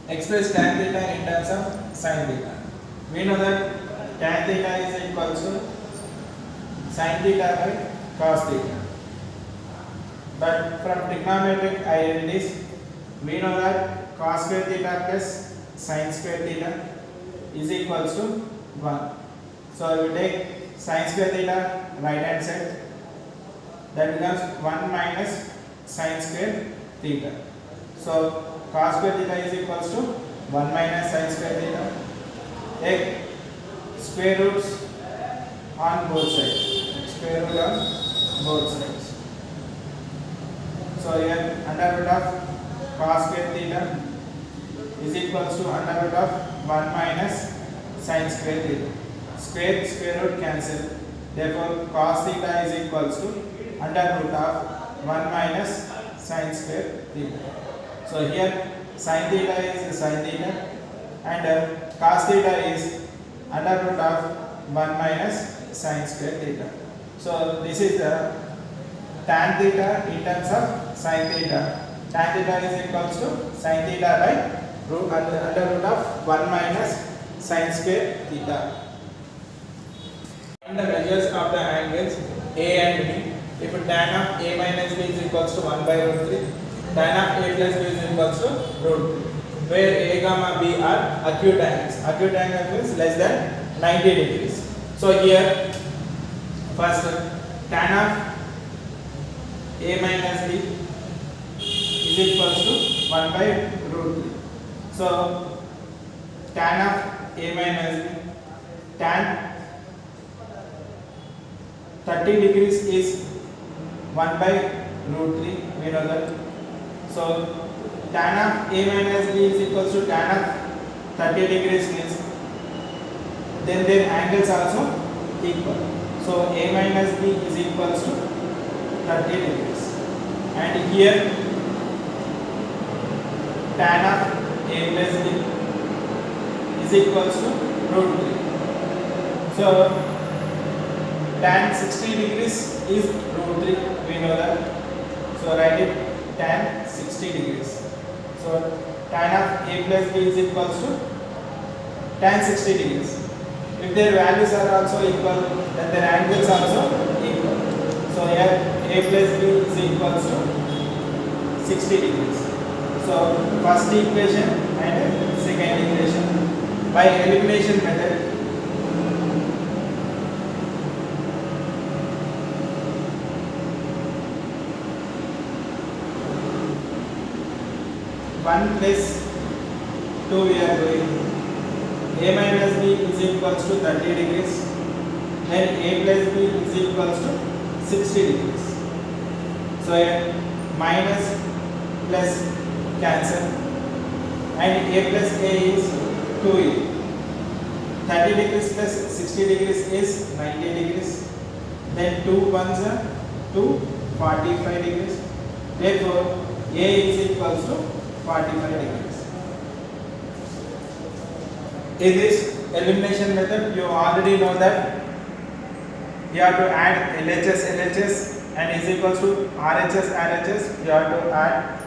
express tan theta in terms of sin theta. We know that tan theta is equal to sin theta by cos theta. But from trigonometric identities, we know that cos square theta plus sin square theta is equal to 1. So we take sin square theta right hand side, that becomes 1 minus sin square theta. So cos square theta is equal to 1 minus sin square theta. Take square roots on both sides. Square root on both sides. So here under root of cos square theta is equal to under root of 1 minus sin square theta. Square root cancel. Therefore cos theta is equal to under root of 1 minus sin square theta. So here sin theta is sin theta and cos theta is under root of 1 minus sin square theta. So this is the tan theta in terms of sin theta. Tan theta is equal to sin theta by under root of 1 minus sin square theta. Find the measures of the angles A and B. If tan of A minus B is equal to 1 by root 3, tan of A plus B is equal to root 3, where A comma B are acute angles. Acute angle means less than 90 degrees. So here first tan of A minus B is equal to 1 by root 3. So tan of A minus B, tan 30 degrees is 1 by root 3, we know that. So tan of A minus B is equal to tan of 30 degrees means then their angles also equal. So A minus B is equal to 30 degrees. And here tan of A plus B is equal to root 3. So tan 60 degrees is root 3, we know that. So write it tan 60 degrees. So tan of A plus B is equal to tan 60 degrees. If their values are also equal, then their angles also equal. So here A plus B is equal to 60 degrees. So first equation and second equation by elimination method. One plus 2 we are doing. A minus B is equals to 30 degrees. Then A plus B is equals to 60 degrees. So here minus plus cancel and A plus A is 2A. 30 degrees plus 60 degrees is 90 degrees. Then 2 ones are 2, 45 degrees. Therefore A is equals to 45 degrees. In this elimination method, you already know that you have to add LHS and is equals to RHS. You have to add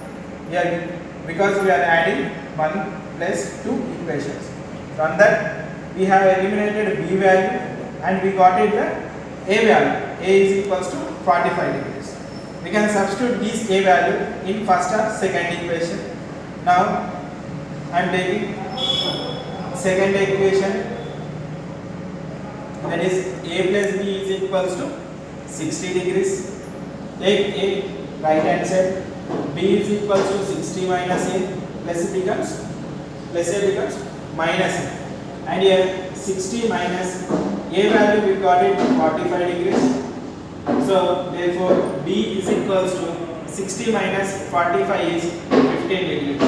here because we are adding 1 plus 2 equations. From that we have eliminated B value and we got it the A value. A is equals to 45 degrees. We can substitute this A value in first or second equation. Now I am taking second equation, that is A plus B is equals to 60 degrees. Take A right hand side, B is equals to 60 minus A, plus A becomes minus A, and here 60 minus A value we got it 45 degrees. So therefore B is equals to 60 minus 45 is 15 degrees.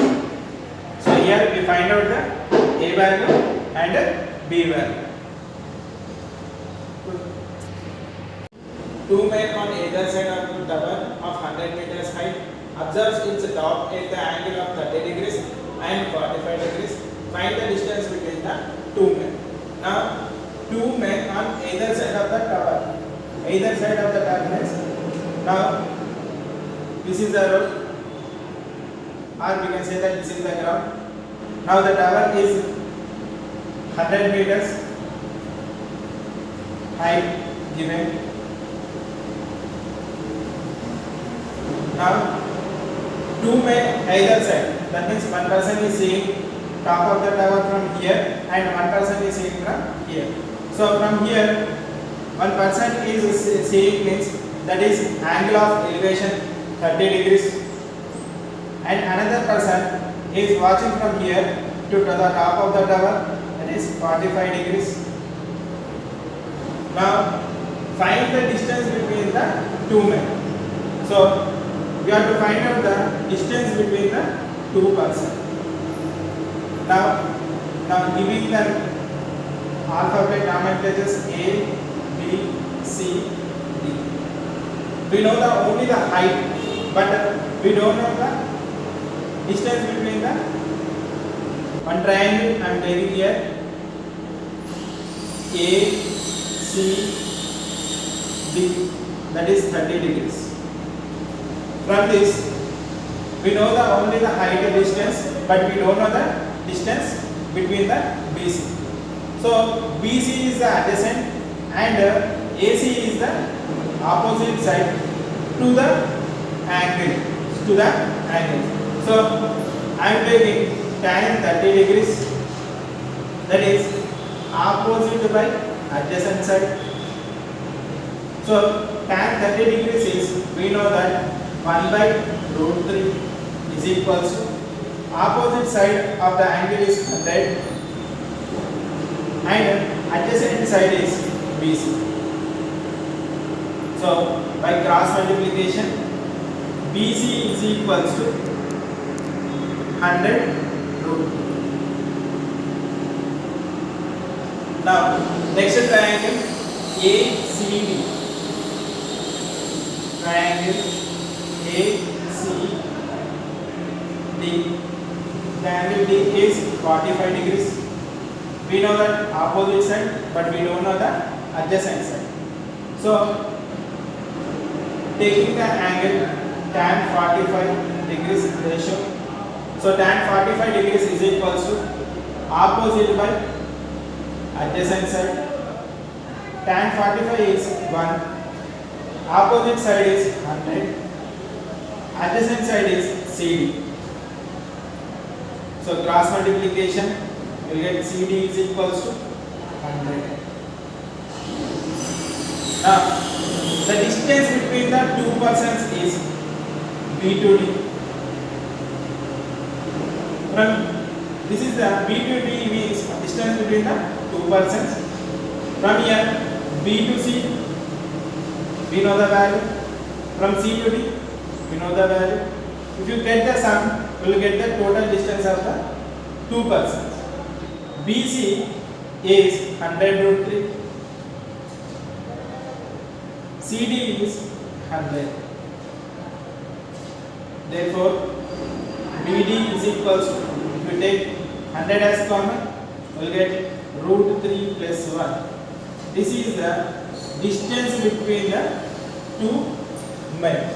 So here we find out the A value and B value. Two men on either side of the tower of 100 meters height observes its top at the angle of 30 degrees and 45 degrees. Find the distance between the two men. Now two men on either side of the tower. Either side of the tower means now this is the road, or we can say that this is the ground. Now the tower is 100 meters height given. Now two men either side. That means one person is seeing top of the tower from here and one person is seeing from here. So from here one person is seeing means that is angle of elevation 30 degrees and another person is watching from here to the top of the tower, that is 45 degrees. Now find the distance between the two men. So we have to find out the distance between the two persons. Now giving the alphabet nomenclatures A, B, C, D. We know only the height, but we don't know the distance between the one triangle. I am taking here A, C, D, that is 30 degrees. From this, we know only the height distance, but we don't know the distance between the BC. So BC is the adjacent and AC is the opposite side to the angle. So I am taking tan 30 degrees, that is opposite by adjacent side. So tan 30 degrees is, we know that 1 by root 3 is equals to opposite side of the angle is 100 and adjacent side is BC. So by cross multiplication, BC is equals to 100 root. Now next triangle ACD. Triangle ACD. The angle D is 45 degrees. We know that opposite side, but we don't know the adjacent side. So taking the angle tan 45 degrees ratio. So tan 45 degrees is equals to opposite by adjacent side. Tan 45 is 1. Opposite side is 100. Adjacent side is CD. So cross multiplication, you will get CD is equals to 100. Now the distance between the two persons is B to D. From this is the B to D means distance between the two persons. From here B to C, we know the value. From C to D, we know the value. If you get the sum, you will get the total distance of the two persons. BC is 100 root 3. CD is 100. Therefore, BD is equals to, if you take 100 as common, you will get root 3 plus 1. This is the distance between the two men.